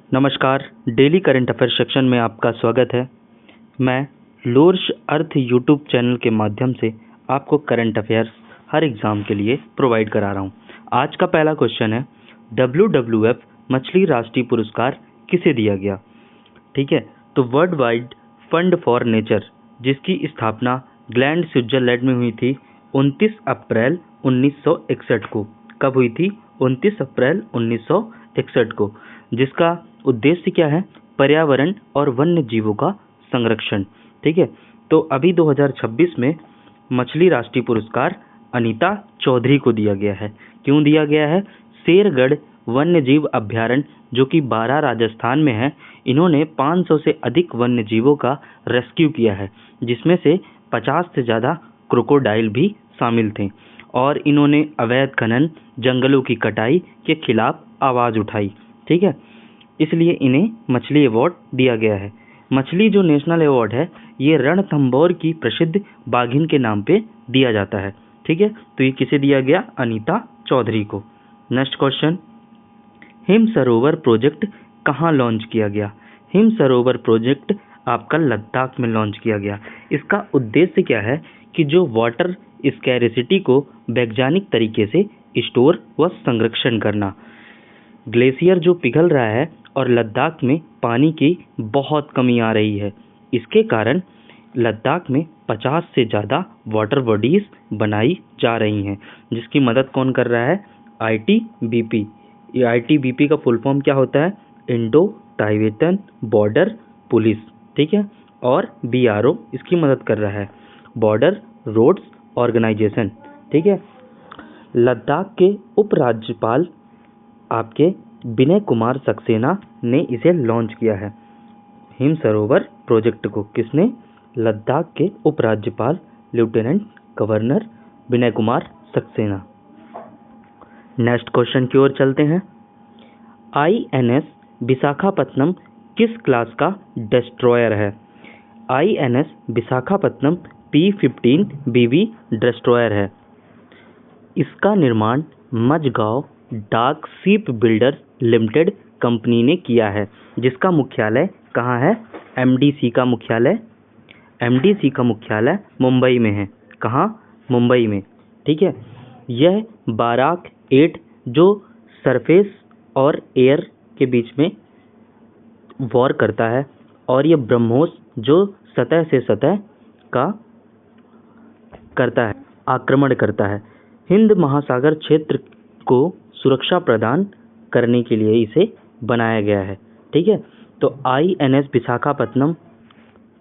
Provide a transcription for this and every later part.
नमस्कार। Daily current affair section में आपका स्वागत है। मैं लोर्स अर्थ यूट्यूब चैनल के माध्यम से आपको करंट अफेयर्स हर एग्ज़ाम के लिए प्रोवाइड करा रहा हूं। आज का पहला क्वेश्चन है, WWF मछली राष्ट्रीय पुरस्कार किसे दिया गया? ठीक है, तो world wide fund for nature, जिसकी स्थापना ग्लैंड स्विट्जरलैंड में हुई थी 29 अप्रैल 1961 को। कब हुई थी? 29 अप्रैल 1961 को, जिसका उद्देश्य क्या है? पर्यावरण और वन्य जीवों का संरक्षण। ठीक है, तो अभी 2026 में मछली राष्ट्रीय पुरस्कार अनीता चौधरी को दिया गया है। क्यों दिया गया है? शेरगढ़ वन्य जीव अभ्यारण्य, जो कि बारां राजस्थान में है, इन्होंने 500 से अधिक वन्य जीवों का रेस्क्यू किया है, जिसमें से 50 से ज़्यादा क्रोकोडाइल भी शामिल थे, और इन्होंने अवैध खनन, जंगलों की कटाई के खिलाफ आवाज़ उठाई। ठीक है, इसलिए इन्हें मछली अवार्ड दिया गया है। मछली जो नेशनल अवार्ड है, ये रणथंभौर की प्रसिद्ध बाघिन के नाम पे दिया जाता है। ठीक है, तो ये किसे दिया गया? अनीता चौधरी को। नेक्स्ट क्वेश्चन, हिम सरोवर प्रोजेक्ट कहाँ लॉन्च किया गया? हिम सरोवर प्रोजेक्ट आपका लद्दाख में लॉन्च किया गया। इसका उद्देश्य क्या है कि जो वाटर स्कैरिसिटी को वैज्ञानिक तरीके से स्टोर व संरक्षण करना। ग्लेशियर जो पिघल रहा है और लद्दाख में पानी की बहुत कमी आ रही है, इसके कारण लद्दाख में 50 से ज़्यादा वाटर बॉडीज बनाई जा रही हैं, जिसकी मदद कौन कर रहा है? ITBP। ये ITBP का फुल फॉर्म क्या होता है? Indo Tibetan Border Police. ठीक है, और BRO इसकी मदद कर रहा है, बॉर्डर रोड्स ऑर्गेनाइजेशन। ठीक है, लद्दाख के उपराज्यपाल आपके विनय कुमार सक्सेना ने इसे लॉन्च किया है। हिम सरोवर प्रोजेक्ट को किसने? लद्दाख के उपराज्यपाल lieutenant governor Vinay Kumar Saxena. Next question की ओर चलते हैं। INS विशाखापत्तनम किस क्लास का डिस्ट्रॉयर है? INS Visakhapatnam P-15 BV destroyer है। इसका निर्माण मझगांव डाक शिप बिल्डर्स लिमिटेड कंपनी ने किया है, जिसका मुख्यालय कहाँ है? MDC का मुख्यालय मुंबई में है। कहाँ? मुंबई में। ठीक है, यह बाराक 8 जो सरफेस और एयर के बीच में वॉर करता है, और यह ब्रह्मोस जो सतह से सतह का करता है, आक्रमण करता है। हिंद महासागर क्षेत्र को सुरक्षा प्रदान करने के लिए इसे बनाया गया है। ठीक है, तो INS विशाखापत्तनम,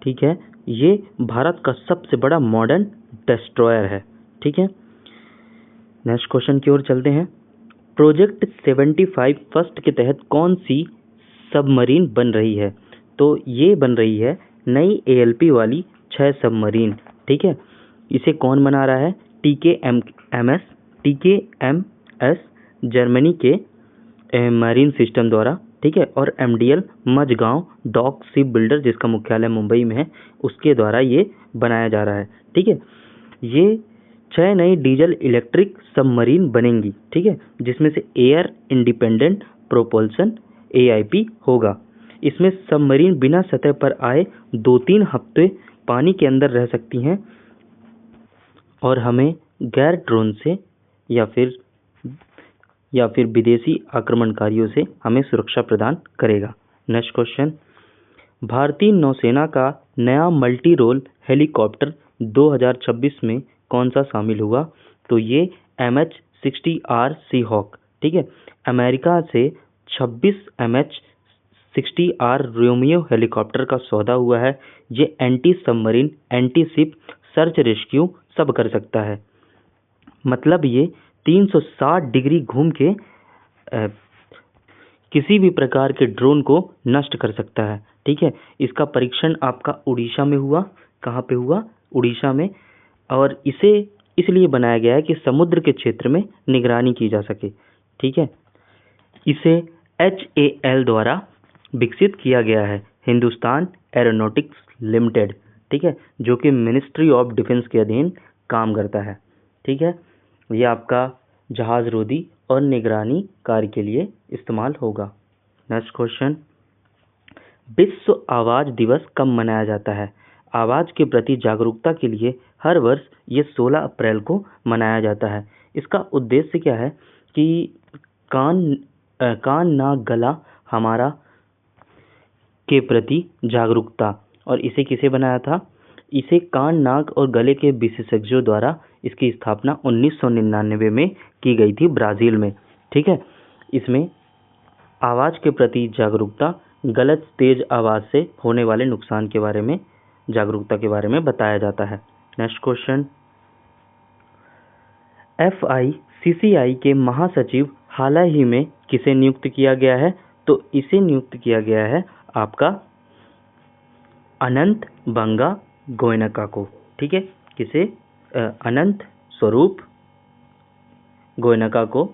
ठीक है, ये भारत का सबसे बड़ा मॉडर्न डिस्ट्रॉयर है। ठीक है, नेक्स्ट क्वेश्चन की ओर चलते हैं। प्रोजेक्ट 75 फर्स्ट के तहत कौन सी सबमरीन बन रही है? तो ये बन रही है नई ALP वाली 6 सबमरीन। ठीक है, इसे कौन बना रहा है? TKMS जर्मनी के मरीन सिस्टम द्वारा। ठीक है, और MDL Mazagaon dock ship builder, जिसका मुख्यालय मुंबई में है, उसके द्वारा ये बनाया जा रहा है। ठीक है, ये 6 नई डीजल इलेक्ट्रिक सबमरीन बनेंगी। ठीक है, जिसमें से एयर इंडिपेंडेंट प्रोपल्शन AIP होगा। इसमें सबमरीन बिना सतह पर आए 2-3 हफ्ते पानी के अंदर रह सकती हैं, और हमें गैर ड्रोन से या फिर विदेशी आक्रमणकारियों से हमें सुरक्षा प्रदान करेगा। नेक्स्ट क्वेश्चन, भारतीय नौसेना का नया मल्टी रोल हेलीकॉप्टर 2026 में कौन सा शामिल हुआ? तो ये MH-60R सीहॉक। ठीक है, अमेरिका से 26 MH-60R रोमियो हेलीकॉप्टर का सौदा हुआ है। ये anti submarine, anti ship, search rescue सब कर सकता है। मतलब ये 360 डिग्री घूम के किसी भी प्रकार के ड्रोन को नष्ट कर सकता है। ठीक है, इसका परीक्षण आपका उड़ीसा में हुआ। कहाँ पे हुआ? उड़ीसा में। और इसे इसलिए बनाया गया है कि समुद्र के क्षेत्र में निगरानी की जा सके। ठीक है, इसे HAL द्वारा विकसित किया गया है, हिंदुस्तान एरोनॉटिक्स लिमिटेड। ठीक है, जो कि मिनिस्ट्री ऑफ डिफेंस के अधीन काम करता है। ठीक है, ये आपका जहाज रोधी और निगरानी कार्य के लिए इस्तेमाल होगा। नेक्स्ट क्वेश्चन, विश्व आवाज़ दिवस कब मनाया जाता है? आवाज़ के प्रति जागरूकता के लिए हर वर्ष ये 16 अप्रैल को मनाया जाता है। इसका उद्देश्य क्या है कि कान नाक गला हमारा के प्रति जागरूकता। और इसे किसे बनाया था? इसे कान नाक और गले के विशेषज्ञों द्वारा इसकी स्थापना 1999 में की गई थी ब्राज़ील में। ठीक है, इसमें आवाज़ के प्रति जागरूकता, गलत तेज आवाज़ से होने वाले नुकसान के बारे में जागरूकता के बारे में बताया जाता है। नेक्स्ट क्वेश्चन, FICCI के महासचिव हाल ही में किसे नियुक्त किया गया है? तो इसे नियुक्त किया गया है आपका अनंत बंगा गोयनका को। ठीक है, किसे? अनंत स्वरूप गोयनका को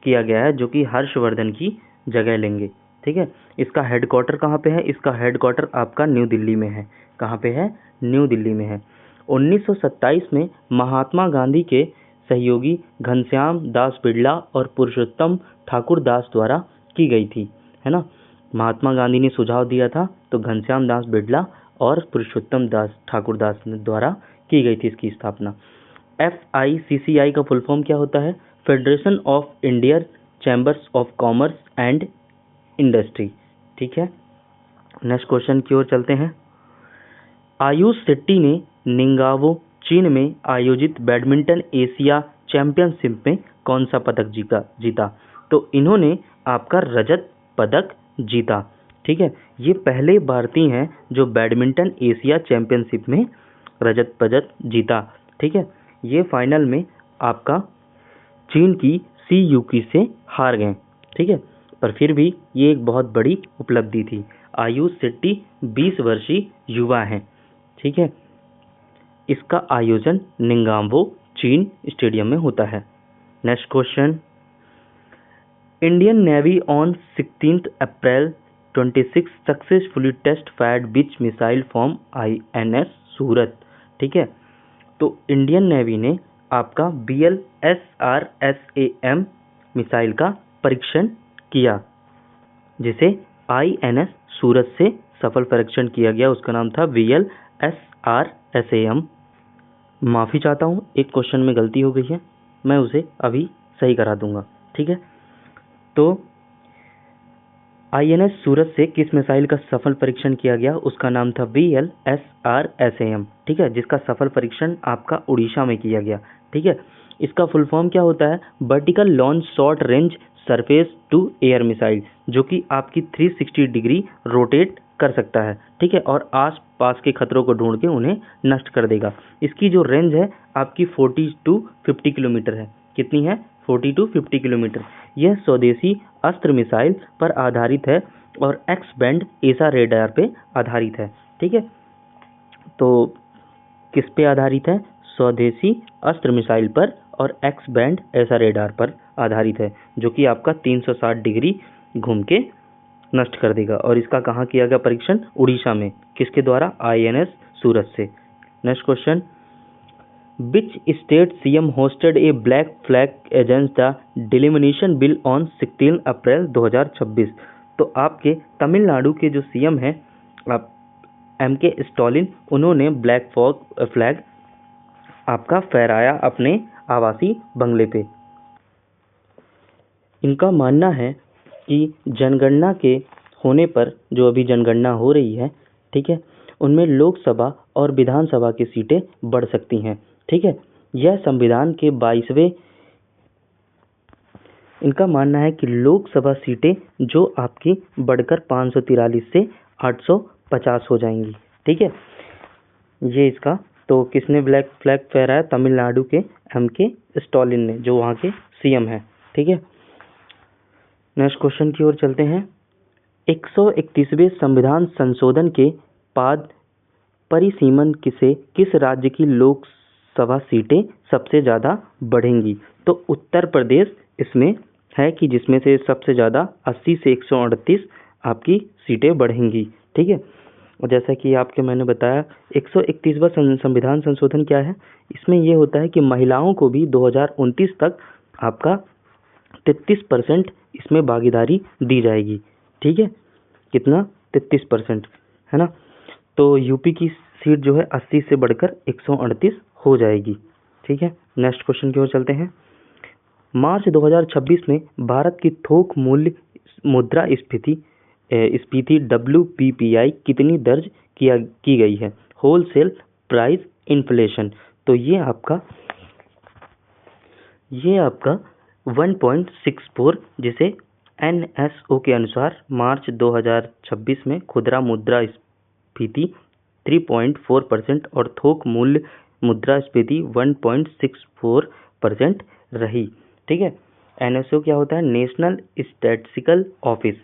किया गया है, जो कि हर्षवर्धन की जगह लेंगे। ठीक है, इसका हेडक्वार्टर कहाँ पे है? इसका हेडक्वार्टर आपका न्यू दिल्ली में है। कहाँ पे है? न्यू दिल्ली में है। 1927 में महात्मा गांधी के सहयोगी घनश्याम दास बिड़ला और पुरुषोत्तम ठाकुर दास द्वारा की गई थी, है ना। महात्मा गांधी ने सुझाव दिया था, तो घनश्याम दास बिड़ला और पुरुषोत्तम दास ठाकुर दास द्वारा की गई थी इसकी स्थापना। FICCI का फुल फॉर्म क्या होता है? Federation of Indian chambers of commerce and industry. ठीक है, नेक्स्ट क्वेश्चन की ओर चलते हैं। आयुष शेट्टी ने निंगावो चीन में आयोजित बैडमिंटन एशिया चैंपियनशिप में कौन सा पदक जीता? तो इन्होंने आपका रजत पदक जीता। ठीक है, ये पहले भारतीय हैं जो बैडमिंटन एशिया चैंपियनशिप में रजत पदक जीता। ठीक है, ये फाइनल में आपका चीन की सी यूकी से हार गए। ठीक है, पर फिर भी ये एक बहुत बड़ी उपलब्धि थी। आयुष शेट्टी 20 वर्षीय युवा हैं। ठीक है, इसका आयोजन निंगाम्बो चीन स्टेडियम में होता है। Next question, Indian Navy on 16 April 26 successfully test fired which missile from INS Surat. ठीक है, तो इंडियन नेवी ने आपका BLSRSAM मिसाइल का परीक्षण किया, जिसे INS सूरत से सफल परीक्षण किया गया। उसका नाम था BLSRSAM। माफ़ी चाहता हूँ, एक क्वेश्चन में गलती हो गई है, मैं उसे अभी सही करा दूंगा। ठीक है, तो INS सूरत से किस मिसाइल का सफल परीक्षण किया गया? उसका नाम था BLSRSAM। ठीक है, जिसका सफल परीक्षण आपका उड़ीसा में किया गया। ठीक है, इसका फुल फॉर्म क्या होता है? Vertical launch short range surface to air missile, जो कि आपकी 360 डिग्री रोटेट कर सकता है। ठीक है, और आस पास के खतरों को ढूंढ के उन्हें नष्ट कर देगा। इसकी जो रेंज है आपकी 40 to 50 किलोमीटर है। कितनी है? 40 to 50 किलोमीटर। यह स्वदेशी अस्त्र मिसाइल पर आधारित है और एक्स बैंड एसा रेडार पे आधारित है। ठीक है, तो किस पे आधारित है? स्वदेशी अस्त्र मिसाइल पर और एक्स बैंड एसा रेडार पर आधारित है, जो कि आपका 360 डिग्री घूम के नष्ट कर देगा। और इसका कहाँ किया गया परीक्षण? उड़ीसा में। किसके द्वारा? INS सूरत से। Next question, Which state CM hosted a black flag against the Delimitation Bill on 16 अप्रैल 2026? तो आपके तमिलनाडु के जो CM हैं आप MK स्टालिन, उन्होंने ब्लैक फ्लैग आपका फहराया अपने आवासीय बंगले पे। इनका मानना है कि जनगणना के होने पर, जो अभी जनगणना हो रही है, ठीक है, उनमें लोकसभा और विधानसभा की सीटें बढ़ सकती हैं। ठीक है, यह संविधान के 22वें, इनका मानना है कि लोकसभा सीटें जो आपकी बढ़कर 543 से 850 हो जाएंगी। ठीक है, ये इसका, तो किसने ब्लैक फ्लैग फहराया? तमिलनाडु के MK स्टालिन ने, जो वहाँ के CM हैं। ठीक है, नेक्स्ट क्वेश्चन की ओर चलते हैं। 131वें संविधान संशोधन के बाद परिसीमन से किस राज्य की लोकसभा सीटें सबसे ज़्यादा बढ़ेंगी? तो उत्तर प्रदेश इसमें है कि जिसमें से सबसे ज़्यादा 80 से 138 आपकी सीटें बढ़ेंगी। ठीक है, और जैसा कि आपके मैंने बताया 131वां संविधान संशोधन क्या है? इसमें ये होता है कि महिलाओं को भी 2029 तक आपका 33% इसमें भागीदारी दी जाएगी। ठीक है, कितना? 33%, है ना। तो यूपी की सीट जो है 80 से बढ़कर 138 हो जाएगी। ठीक है, नेक्स्ट क्वेश्चन की ओर चलते हैं। मार्च 2026 में भारत की थोक मूल्य मुद्रा स्फीति WPPI कितनी दर्ज की गई है? Wholesale price inflation. तो ये आपका 1.64, जिसे NSO के अनुसार मार्च 2026 में खुदरा मुद्रा स्फीति 3.4% और थोक मूल्य मुद्रा स्फीति 1.64% रही। ठीक है, NSO क्या होता है? National statistical office.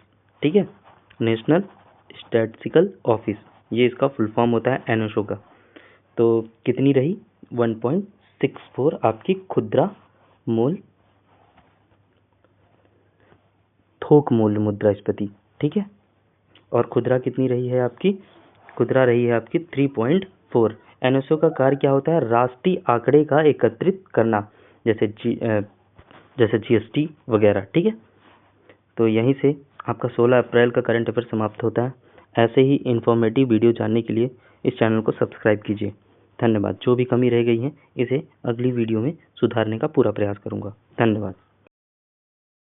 ठीक है, नेशनल स्टैटिस्टिकल ऑफिस, ये इसका फुल फॉर्म होता है NSO का। तो कितनी रही? 1.64 आपकी खुदरा मूल्य थोक मूल्य मुद्रास्फीति। ठीक है, और खुदरा कितनी रही है आपकी? खुदरा रही है आपकी 3.4। NSO का कार्य क्या होता है? राष्ट्रीय आंकड़े का एकत्रित करना, जैसे GST वगैरह। ठीक है, तो यहीं से आपका 16 अप्रैल का करंट अफेयर समाप्त होता है। ऐसे ही इन्फॉर्मेटिव वीडियो जानने के लिए इस चैनल को सब्सक्राइब कीजिए। धन्यवाद। जो भी कमी रह गई है इसे अगली वीडियो में सुधारने का पूरा प्रयास करूँगा। धन्यवाद।